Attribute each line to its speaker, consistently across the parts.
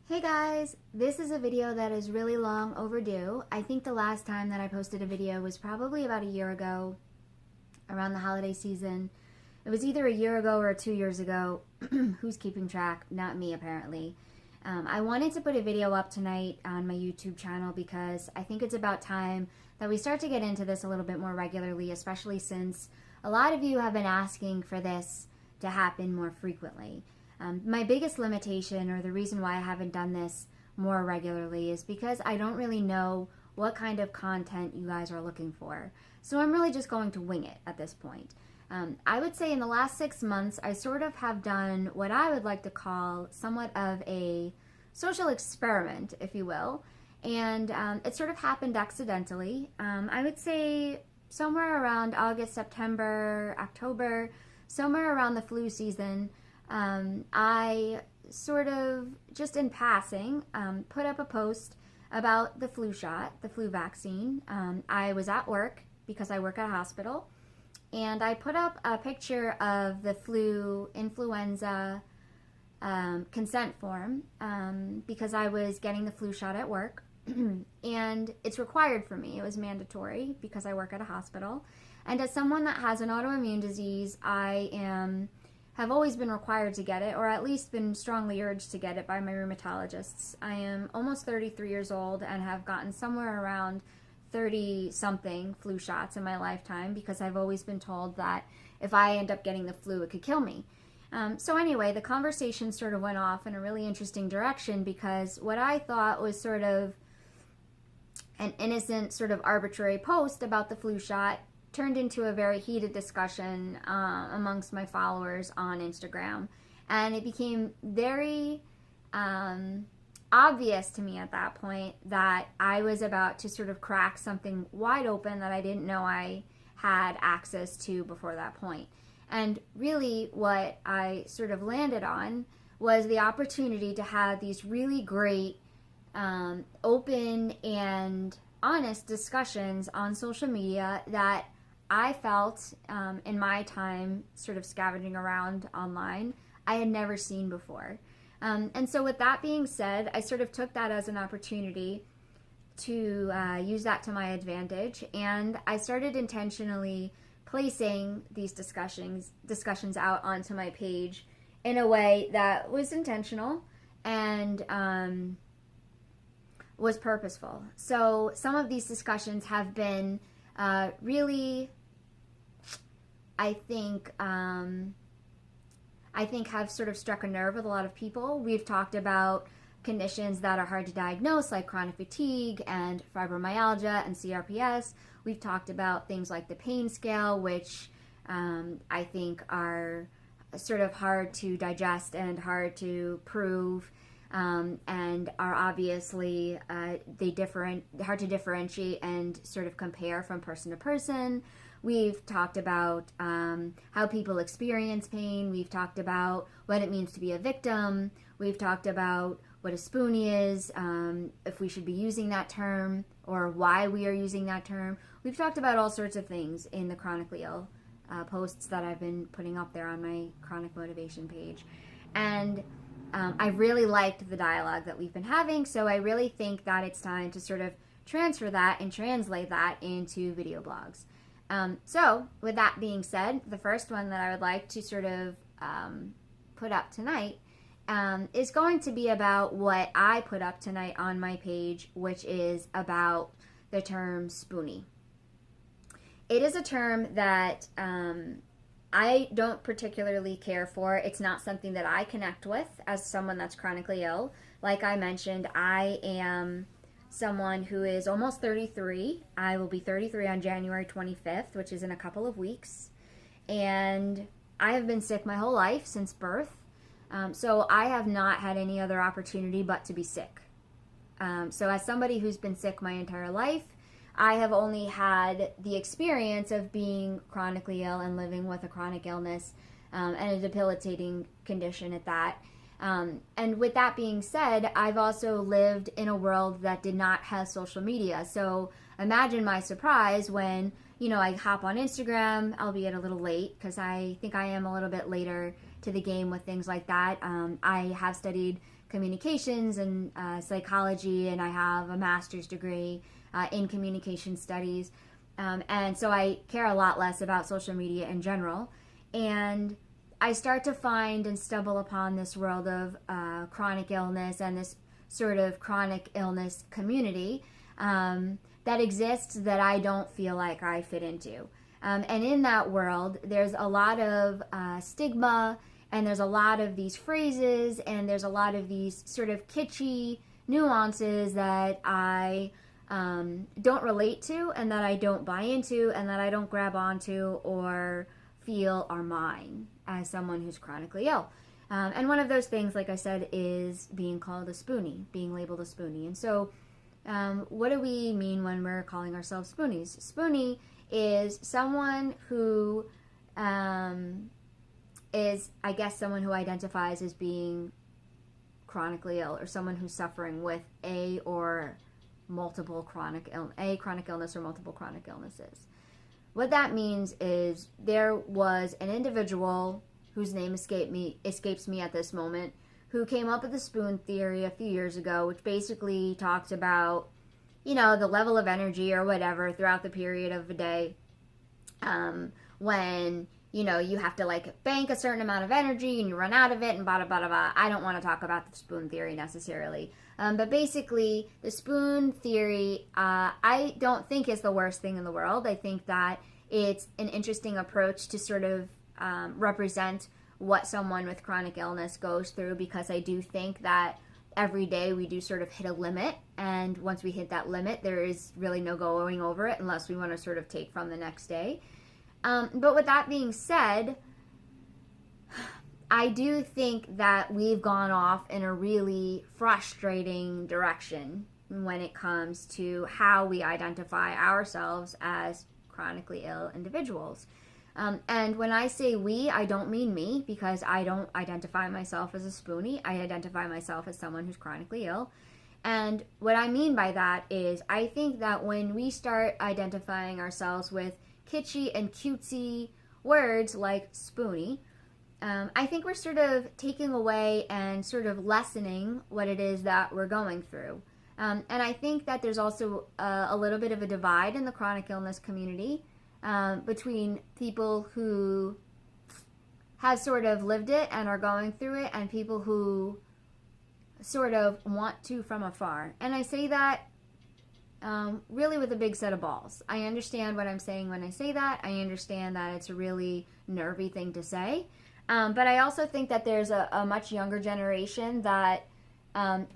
Speaker 1: Hey guys, this is a video that is really long overdue. I think the last time that I posted a video was probably about a year ago, around the holiday season. It was either a year ago or 2 years ago. Who's keeping track? Not me, apparently. I wanted to put a video up tonight on my YouTube channel because I think it's about time that we start to get into this a little bit more regularly, especially since a lot of you have been asking for this to happen more frequently. My biggest limitation, or the reason why I haven't done this more regularly, is because I don't really know what kind of content you guys are looking for. So I'm really just going to wing it at this point. I would say in the last 6 months, I sort of have done what I would like to call somewhat of a social experiment, if you will. And it sort of happened accidentally. I would say somewhere around August, September, October, somewhere around the flu season. I sort of, just in passing, put up a post about the flu shot, the flu vaccine. I was at work because I work at a hospital, and I put up a picture of the influenza consent form because I was getting the flu shot at work, and it's required for me. It was mandatory because I work at a hospital, and as someone that has an autoimmune disease, have always been required to get it, or at least been strongly urged to get it by my rheumatologists. I am almost 33 years old and have gotten somewhere around 30-something flu shots in my lifetime because I've always been told that if I end up getting the flu, it could kill me. So anyway, the conversation sort of went off in a really interesting direction because what I thought was sort of an innocent, sort of arbitrary post about the flu shot turned into a very heated discussion amongst my followers on Instagram. And it became very obvious to me at that point that I was about to sort of crack something wide open that I didn't know I had access to before that point. And really what I sort of landed on was the opportunity to have these really great open and honest discussions on social media that I felt in my time sort of scavenging around online I had never seen before. And so with that being said, I sort of took that as an opportunity to use that to my advantage, and I started intentionally placing these discussions out onto my page in a way that was intentional and was purposeful. So some of these discussions have been really, I think have sort of struck a nerve with a lot of people. We've talked about conditions that are hard to diagnose, like chronic fatigue and fibromyalgia and CRPS. We've talked about things like the pain scale, which I think are sort of hard to digest and hard to prove, and are obviously hard to differentiate and sort of compare from person to person. We've talked about how people experience pain. We've talked about what it means to be a victim. We've talked about what a Spoonie is, if we should be using that term, or why we are using that term. We've talked about all sorts of things in the chronically ill posts that I've been putting up there on my chronic motivation page. And I really liked the dialogue that we've been having, so I really think that it's time to sort of transfer that and translate that into video blogs. So with that being said, the first one that I would like to sort of put up tonight is going to be about what I put up tonight on my page, which is about the term Spoonie. It is a term that I don't particularly care for. It's not something that I connect with as someone that's chronically ill. Like I mentioned, I am someone who is almost 33. I will be 33 on January 25th, which is in a couple of weeks. And I have been sick my whole life since birth. So I have not had any other opportunity but to be sick. So as somebody who's been sick my entire life, I have only had the experience of being chronically ill and living with a chronic illness and a debilitating condition at that. And with that being said, I've also lived in a world that did not have social media. So imagine my surprise when, I hop on Instagram, albeit a little late, because I think I am a little bit later to the game with things like that. I have studied communications and psychology, and I have a master's degree in communication studies. And so I care a lot less about social media in general. And I start to find and stumble upon this world of chronic illness and this sort of chronic illness community that exists that I don't feel like I fit into. And in that world, there's a lot of stigma, and there's a lot of these phrases, and there's a lot of these sort of kitschy nuances that I don't relate to, and that I don't buy into, and that I don't grab onto or feel are mine as someone who's chronically ill. And one of those things, like I said, is being called a Spoonie, being labeled a Spoonie. And so what do we mean when we're calling ourselves Spoonies? Spoonie is someone who is, I guess, someone who identifies as being chronically ill, or someone who's suffering with a or multiple chronic illness or multiple chronic illnesses. What that means is there was an individual whose name escapes me at this moment, who came up with the spoon theory a few years ago, which basically talked about, you know, the level of energy or whatever throughout the period of a day, when, you know, you have to like bank a certain amount of energy and you run out of it and blah, blah, blah, blah. I don't want to talk about the spoon theory necessarily. But basically, the spoon theory, I don't think is the worst thing in the world. I think that it's an interesting approach to sort of represent what someone with chronic illness goes through, because I do think that every day we do sort of hit a limit, and once we hit that limit, there is really no going over it unless we want to sort of take from the next day. But with that being said, I do think that we've gone off in a really frustrating direction when it comes to how we identify ourselves as chronically ill individuals. And when I say we, I don't mean me, because I don't identify myself as a Spoonie. I identify myself as someone who's chronically ill. And what I mean by that is I think that when we start identifying ourselves with kitschy and cutesy words like Spoonie, I think we're sort of taking away and sort of lessening what it is that we're going through. And I think that there's also a little bit of a divide in the chronic illness community between people who have sort of lived it and are going through it, and people who sort of want to from afar. And I say that really with a big set of balls. I understand what I'm saying when I say that. I understand that it's a really nervy thing to say. But I also think that there's a much younger generation that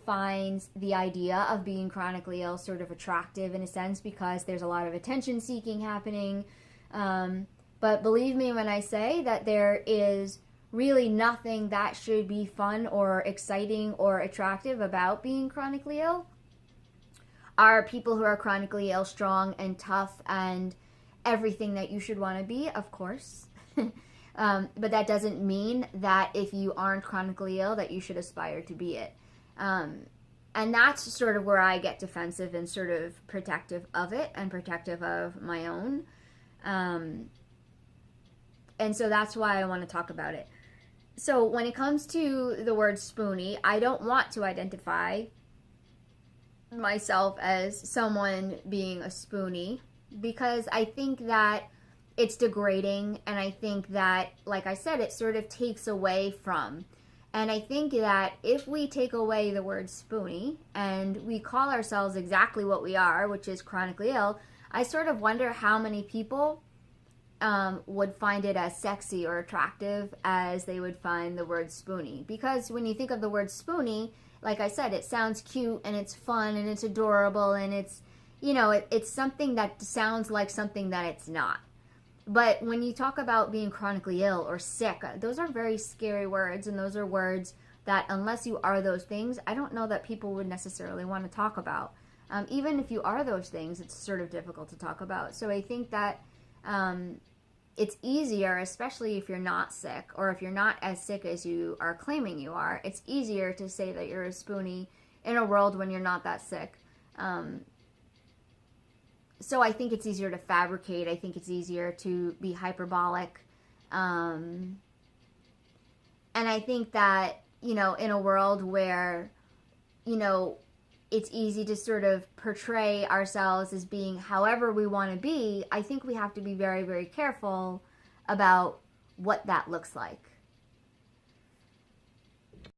Speaker 1: finds the idea of being chronically ill sort of attractive in a sense, because there's a lot of attention seeking happening. But believe me when I say that there is really nothing that should be fun or exciting or attractive about being chronically ill. Are people who are chronically ill strong and tough and everything that you should want to be? Of course. But that doesn't mean that if you aren't chronically ill that you should aspire to be it. And that's sort of where I get defensive and sort of protective of it and protective of my own. And so that's why I want to talk about it. So when it comes to the word Spoonie, I don't want to identify myself as someone being a Spoonie, because I think that it's degrading, and I think that, like I said, it sort of takes away from. And I think that if we take away the word Spoonie and we call ourselves exactly what we are, which is chronically ill, I sort of wonder how many people would find it as sexy or attractive as they would find the word Spoonie. Because when you think of the word Spoonie, like I said, it sounds cute and it's fun and it's adorable and it's, you know, it's something that sounds like something that it's not. But when you talk about being chronically ill or sick, those are very scary words, and those are words that unless you are those things, I don't know that people would necessarily want to talk about. Even if you are those things, it's sort of difficult to talk about. So I think that it's easier, especially if you're not sick, or if you're not as sick as you are claiming you are, it's easier to say that you're a Spoonie in a world when you're not that sick. So I think it's easier to fabricate. I think it's easier to be hyperbolic. And And I think that, you know, in a world where, you know, it's easy to sort of portray ourselves as being however we want to be, I think we have to be very, very careful about what that looks like.